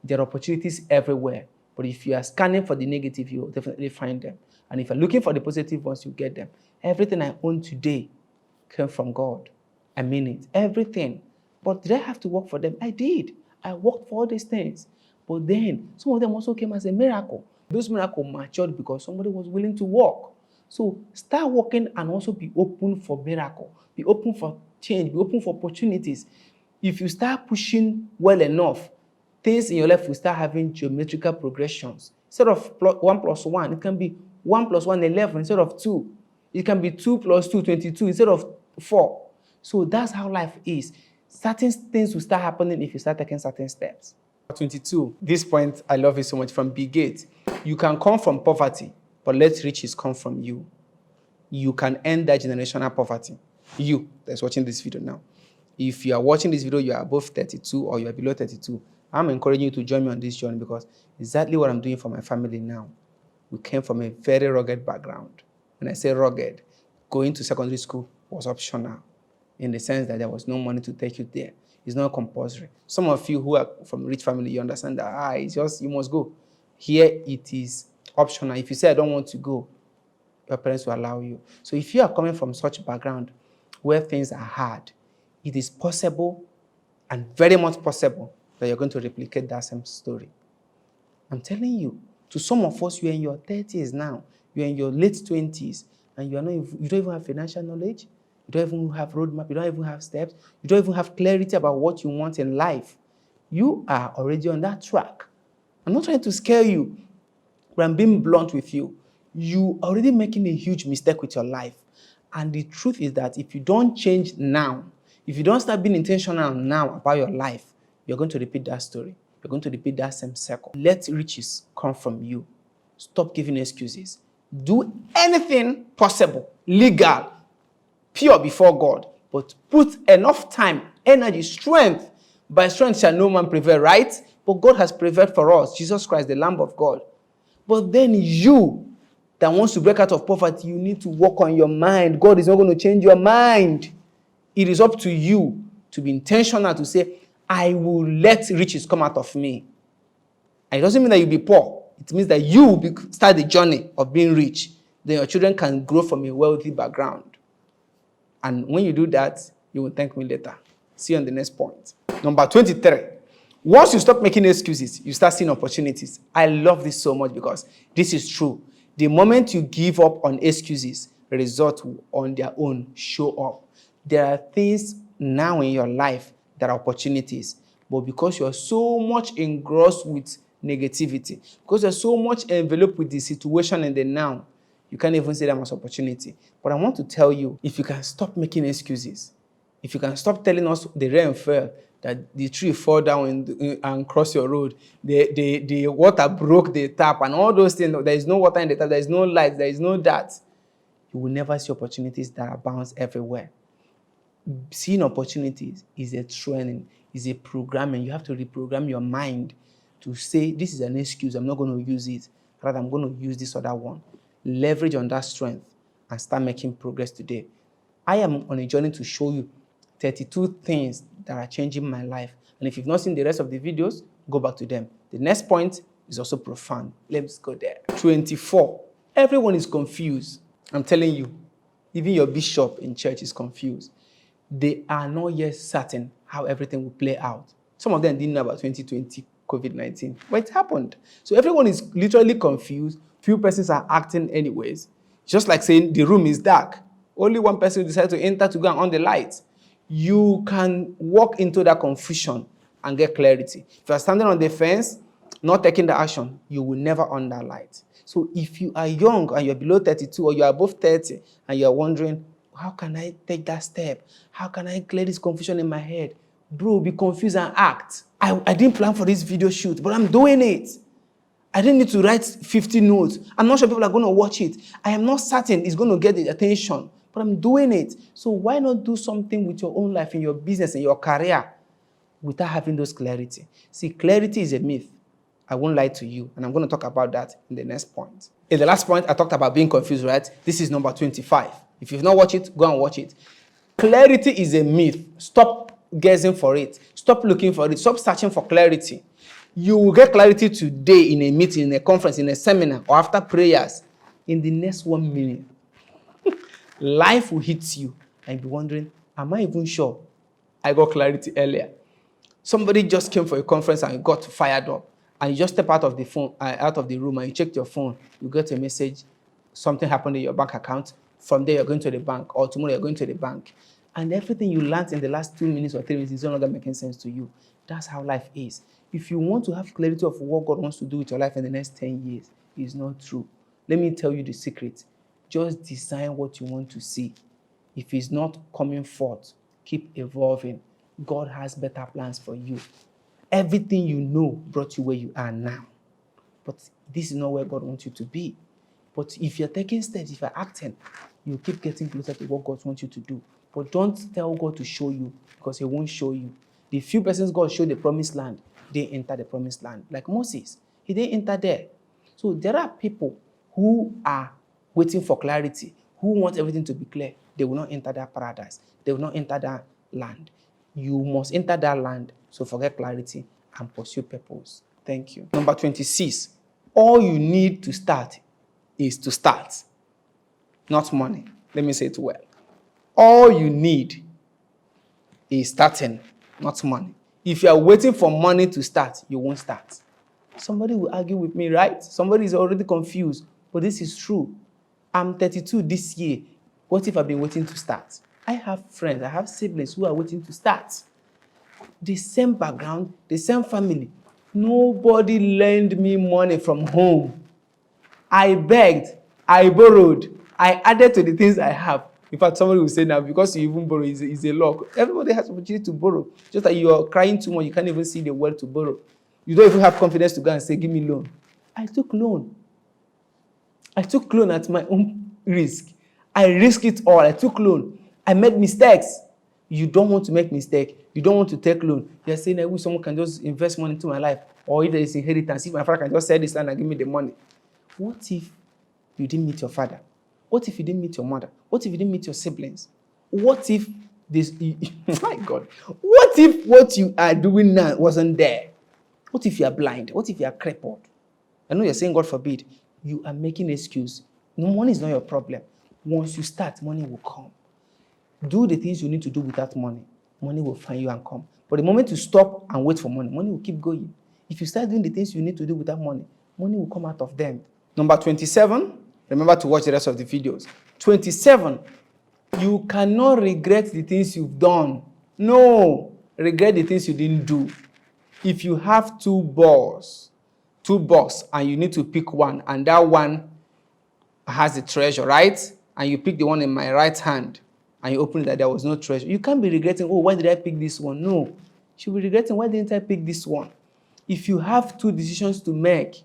there are opportunities everywhere. But if you are scanning for the negative, you'll definitely find them. And if you're looking for the positive ones, you get them. Everything I own today came from God. I mean it. Everything. But did I have to work for them? I did. I worked for all these things. But then, some of them also came as a miracle. Those miracles matured because somebody was willing to work. So start working and also be open for miracle. Be open for change. Be open for opportunities. If you start pushing well enough, things in your life will start having geometrical progressions. Instead of 1 plus 1, it can be 1 plus 1, 11 instead of 2. It can be 2 plus 2, 22 instead of 4. So that's how life is. Certain things will start happening if you start taking certain steps. 22. This point, I love it so much from Bill Gates. You can come from poverty, but let riches come from you. You can end that generational poverty. You that's watching this video now. If you are watching this video, you are above 32 or you are below 32, I'm encouraging you to join me on this journey because exactly what I'm doing for my family now. We came from a very rugged background. When I say rugged, going to secondary school was optional in the sense that there was no money to take you there. It's not compulsory. Some of you who are from rich family, you understand that, it's just, you must go. Here, it is optional. If you say, I don't want to go, your parents will allow you. So if you are coming from such background where things are hard, it is possible and very much possible that you're going to replicate that same story. I'm telling you, to some of us, you're in your 30s now, you're in your late 20s, and you don't even have financial knowledge, you don't even have roadmap, you don't even have steps, you don't even have clarity about what you want in life. You are already on that track. I'm not trying to scare you, but I'm being blunt with you. You are already making a huge mistake with your life. And the truth is that if you don't change now, if you don't start being intentional now about your life, you're going to repeat that story. You're going to repeat that same circle. Let riches come from you. Stop giving excuses. Do anything possible, legal, pure before God, but put enough time, energy, strength. By strength shall no man prevail, right? But God has prevailed for us, Jesus Christ, the Lamb of God. But then you that wants to break out of poverty, you need to work on your mind. God is not going to change your mind. It is up to you to be intentional to say, I will let riches come out of me. And it doesn't mean that you'll be poor. It means that you start the journey of being rich. Then your children can grow from a wealthy background. And when you do that, you will thank me later. See you on the next point. Number 23. Once you stop making excuses, you start seeing opportunities. I love this so much because this is true. The moment you give up on excuses, results will on their own show up. There are things now in your life that are opportunities, but because you're so much engrossed with negativity, because you're so much enveloped with the situation in the now, You can't even see them as opportunity. But I want to tell you, if you can stop making excuses, if you can stop telling us the rain fell, that the tree fall down and cross your road, the water broke the tap, and all those things, there is no water in the tap, there is no light, there is no that, you will never see opportunities that abound everywhere. Seeing opportunities is a training, is a programming. You have to reprogram your mind to say, this is an excuse, I'm not going to use it. Rather, I'm going to use this other one. Leverage on that strength and start making progress today. I am on a journey to show you 32 things that are changing my life. And if you've not seen the rest of the videos, go back to them. The next point is also profound. Let's go there. 24. Everyone is confused. I'm telling you, even your bishop in church is confused. They are not yet certain how everything will play out. Some of them didn't know about 2020 COVID-19, but it happened. So everyone is literally confused. Few persons are acting anyways. Just like saying the room is dark. Only one person decided to enter to go and on the lights. You can walk into that confusion and get clarity. If you are standing on the fence, not taking the action, you will never on that light. So if you are young and you're below 32 or you're above 30 and you're wondering, how can I take that step? How can I clear this confusion in my head? Bro, be confused and act. I didn't plan for this video shoot, but I'm doing it. I didn't need to write 50 notes. I'm not sure people are going to watch it. I am not certain it's going to get the attention, but I'm doing it. So why not do something with your own life, in your business, in your career, without having those clarity? See, clarity is a myth. I won't lie to you, and I'm going to talk about that in the next point. In the last point, I talked about being confused, right? This is number 25. If you've not watched it, go and watch it. Clarity is a myth. Stop guessing for it. Stop looking for it. Stop searching for clarity. You will get clarity today in a meeting, in a conference, in a seminar, or after prayers. In the next 1 minute, life will hit you and you'll be wondering, am I even sure I got clarity earlier? Somebody just came for a conference and got fired up, and you just step out of the phone, out of the room, and you check your phone. You get a message, something happened in your bank account. From there, you're going to the bank, or tomorrow you're going to the bank. And everything you learned in the last 2 minutes or 3 minutes is no longer making sense to you. That's how life is. If you want to have clarity of what God wants to do with your life in the next 10 years, it's not true. Let me tell you the secret. Just design what you want to see. If it's not coming forth, keep evolving. God has better plans for you. Everything you know brought you where you are now. But this is not where God wants you to be. But if you're taking steps, if you're acting, you keep getting closer to what God wants you to do. But don't tell God to show you, because He won't show you. The few persons God showed the promised land, they enter the promised land. Like Moses, he didn't enter there. So there are people who are waiting for clarity, who want everything to be clear. They will not enter that paradise. They will not enter that land. You must enter that land, so forget clarity and pursue purpose. Thank you. Number 26. All you need to start is to start, not money. Let me say it well. All you need is starting, not money. If you are waiting for money to start, you won't start. Somebody will argue with me, right? Somebody is already confused, but this is true. I'm 32 this year. What if I've been waiting to start? I have friends, I have siblings who are waiting to start. The same background, the same family. Nobody lent me money from home. I begged, I borrowed, I added to the things I have. In fact, somebody will say now, because you even borrow is a law. Everybody has opportunity to borrow. Just like you are crying too much, you can't even see the word to borrow. You don't even have confidence to go and say, give me loan. I took loan. I took loan at my own risk. I risked it all. I took loan. I made mistakes. You don't want to make mistake. You don't want to take loan. You're saying, I wish someone can just invest money into my life. Or if there is inheritance, if my father can just sell this land and give me the money. What if you didn't meet your father? What if you didn't meet your mother? What if you didn't meet your siblings? What if this, my God, what if what you are doing now wasn't there? What if you are blind? What if you are crippled? I know you're saying, God forbid, you are making an excuse. No, money is not your problem. Once you start, money will come. Do the things you need to do without money. Money will find you and come. But the moment you stop and wait for money, money will keep going. If you start doing the things you need to do without money, money will come out of them. Number 27, remember to watch the rest of the videos. 27, you cannot regret the things you've done. No, regret the things you didn't do. If you have two balls, and you need to pick one, and that one has the treasure, right? And you pick the one in my right hand, and you open it that there was no treasure. You can't be regretting, oh, why did I pick this one? No. You should be regretting, why didn't I pick this one? If you have two decisions to make,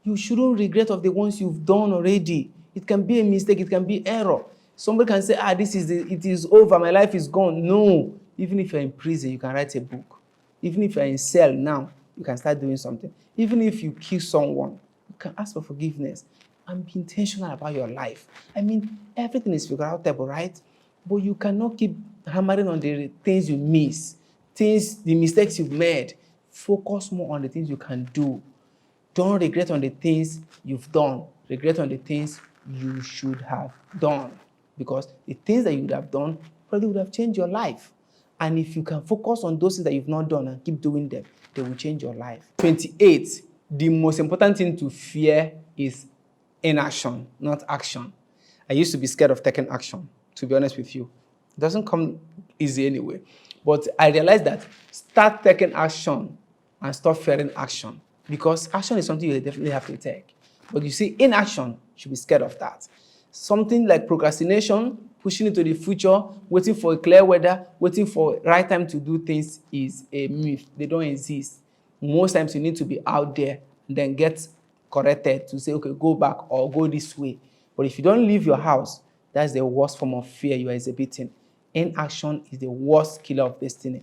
you shouldn't regret of the ones you've done already. It can be a mistake, it can be error. Somebody can say, it is over, my life is gone. No. Even if you're in prison, you can write a book. Even if you're in cell now, you can start doing something. Even if you kill someone, you can ask for forgiveness and be intentional about your life. I mean, everything is figured out, right? But you cannot keep hammering on the things you miss, the mistakes you've made. Focus more on the things you can do. Don't regret on the things you've done. Regret on the things you should have done. Because the things that you would have done probably would have changed your life. And if you can focus on those things that you've not done and keep doing them, they will change your life. 28, the most important thing to fear is inaction, not action. I used to be scared of taking action, to be honest with you. It doesn't come easy anyway. But I realized that start taking action and stop fearing action. Because action is something you definitely have to take. But you see, inaction, you should be scared of that. Something like procrastination, pushing into the future, waiting for a clear weather, waiting for right time to do things is a myth. They don't exist. Most times you need to be out there and then get corrected to say, okay, go back or go this way. But if you don't leave your house, that's the worst form of fear you are exhibiting. Inaction is the worst killer of destiny.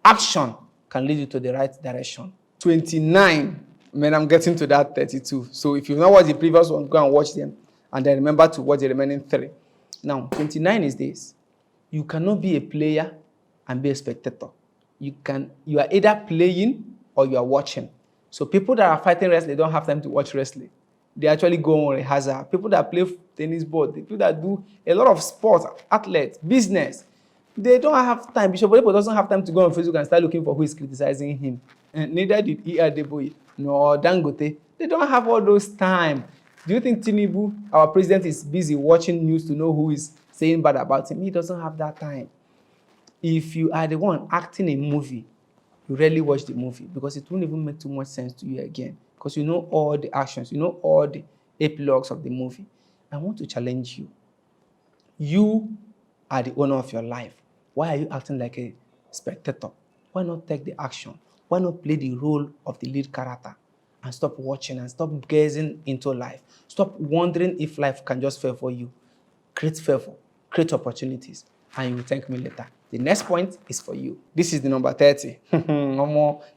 Action can lead you to the right direction. 29. Man, I'm getting to that 32. So if you've not watched the previous one, go and watch them. And then remember to watch the remaining 3. Now, 29 is this. You cannot be a player and be a spectator. You are either playing or you are watching. So people that are fighting wrestling, they don't have time to watch wrestling. They actually go on rehearsal. People that play tennis board, people that do a lot of sports, athletes, business, they don't have time. Bishop Oyedepo doesn't have time to go on Facebook and start looking for who is criticizing him. And neither did E.R. Deboye nor Dangote. They don't have all those time. Do you think Tinubu, our president, is busy watching news to know who is saying bad about him? He doesn't have that time. If you are the one acting a movie, you rarely watch the movie because it won't even make too much sense to you again because you know all the actions, you know all the epilogues of the movie. I want to challenge you. You are the owner of your life. Why are you acting like a spectator? Why not take the action? Why not play the role of the lead character and stop watching and stop gazing into life? Stop wondering if life can just favor you. Create favor, create opportunities, and you will thank me later. The next point is for you. This is the number 30.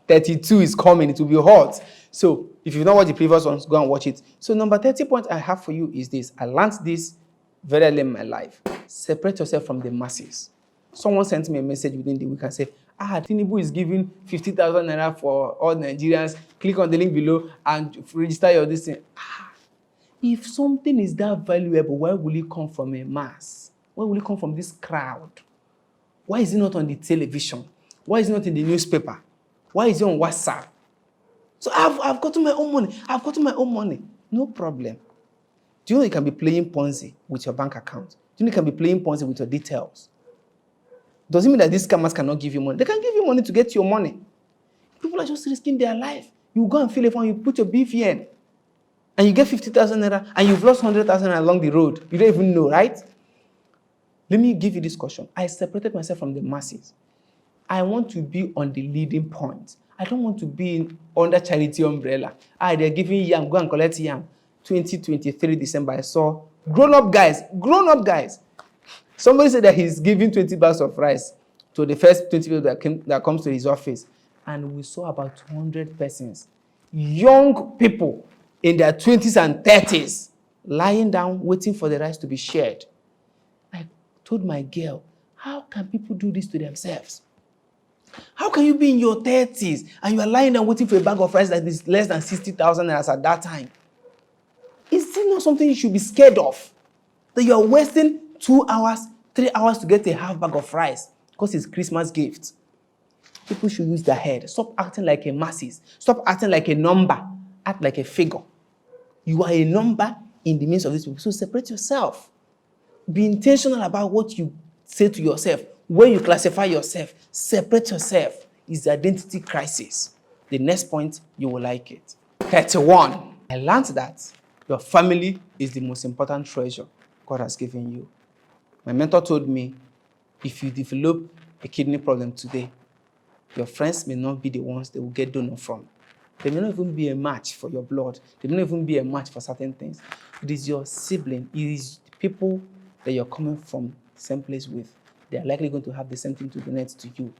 32 is coming. It will be hot. So if you've not watched the previous ones, go and watch it. So number 30 point I have for you is this. I learned this very early in my life. Separate yourself from the masses. Someone sent me a message within the week and said, Tinubu is giving 50,000 naira for all Nigerians. Click on the link below and register your this thing. If something is that valuable, why will it come from a mass? Why will it come from this crowd? Why is it not on the television? Why is it not in the newspaper? Why is it on WhatsApp? So I've gotten my own money. I've gotten my own money. No problem. Do you know you can be playing Ponzi with your bank account? Do you know you can be playing Ponzi with your details? Does it mean that these scammers cannot give you money? They can give you money to get your money. People are just risking their life. You go and fill a form, you put your BVN, and you get 50,000 naira, and you've lost 100,000 along the road. You don't even know, right? Let me give you this caution. I separated myself from the masses. I want to be on the leading point. I don't want to be under charity umbrella. They're giving yam, go and collect yam. 2023 December, I saw grown-up guys. Somebody said that he's giving 20 bags of rice to the first 20 people that comes to his office. And we saw about 200 persons, young people in their 20s and 30s, lying down, waiting for the rice to be shared. I told my girl, how can people do this to themselves? How can you be in your 30s and you are lying down waiting for a bag of rice that is less than 60,000 naira at that time? Is it not something you should be scared of? That you are wasting 2 hours, 3 hours to get a half bag of rice because it's Christmas gift. People should use their head. Stop acting like a masses. Stop acting like a number. Act like a figure. You are a number in the midst of these people. So separate yourself. Be intentional about what you say to yourself. When you classify yourself, separate yourself. It's the identity crisis. The next point, you will like it. 31. I learned that Your family is the most important treasure God has given you. My mentor told me, if you develop a kidney problem today, your friends may not be the ones they will get donor from. They may not even be a match for your blood. They may not even be a match for certain things. It is your sibling. It is the people that you're coming from the same place with. They are likely going to have the same thing to donate to you.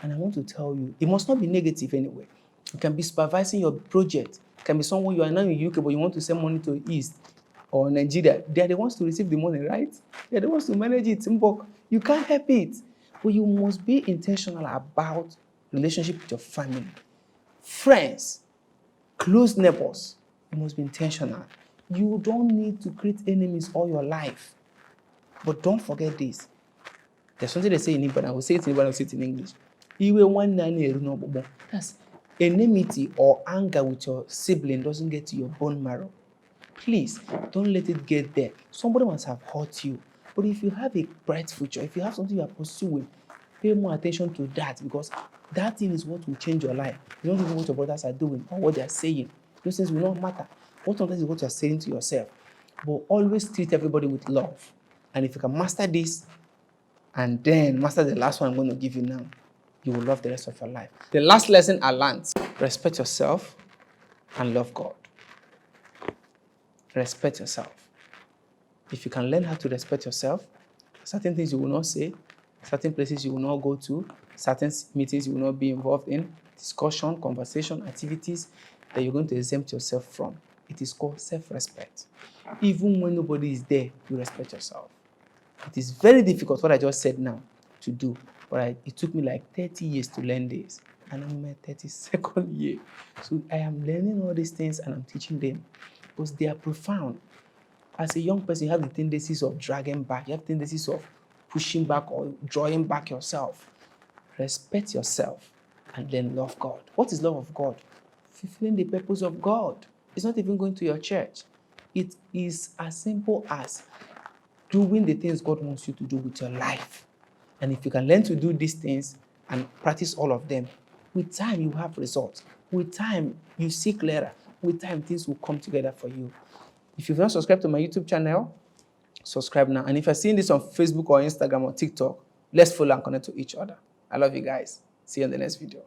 And I want to tell you, it must not be negative anyway. You can be supervising your project. It can be someone, you are now in UK, but you want to send money to East or Nigeria. They are the ones to receive the money, right? They are the ones to manage it. You can't help it. But you must be intentional about relationship with your family, friends, close neighbors. You must be intentional. You don't need to create enemies all your life. But don't forget this. There's something they say in Igbo, and I will say it in Igbo, I will say it in English. That's enmity or anger with your sibling doesn't get to your bone marrow. Please, don't let it get there. Somebody must have hurt you. But if you have a bright future, if you have something you are pursuing, pay more attention to that, because that thing is what will change your life. You don't even know what your brothers are doing or what they are saying. Those things will not matter. What sometimes is what you are saying to yourself. But always treat everybody with love. And if you can master this, and then master the last one I'm going to give you now, you will love the rest of your life. The last lesson I learned: respect yourself and love God. Respect yourself. If you can learn how to respect yourself, certain things you will not say, certain places you will not go to, certain meetings you will not be involved in, discussion, conversation, activities that you're going to exempt yourself from. It is called self-respect. Even when nobody is there, you respect yourself. It is very difficult, what I just said now, to do. But it took me like 30 years to learn this. And I'm in my 32nd year. So I am learning all these things and I'm teaching them, because they are profound. As a young person, you have the tendencies of dragging back. You have tendencies of pushing back or drawing back yourself. Respect yourself and then love God. What is love of God? Fulfilling the purpose of God. It's not even going to your church. It is as simple as doing the things God wants you to do with your life. And if you can learn to do these things and practice all of them, with time you have results. With time you see clearer. With time things will come together for you. If you've not subscribed to my YouTube channel, subscribe now. And if you're seeing this on Facebook or Instagram or TikTok, let's follow and connect to each other. I love you guys. See you in the next video.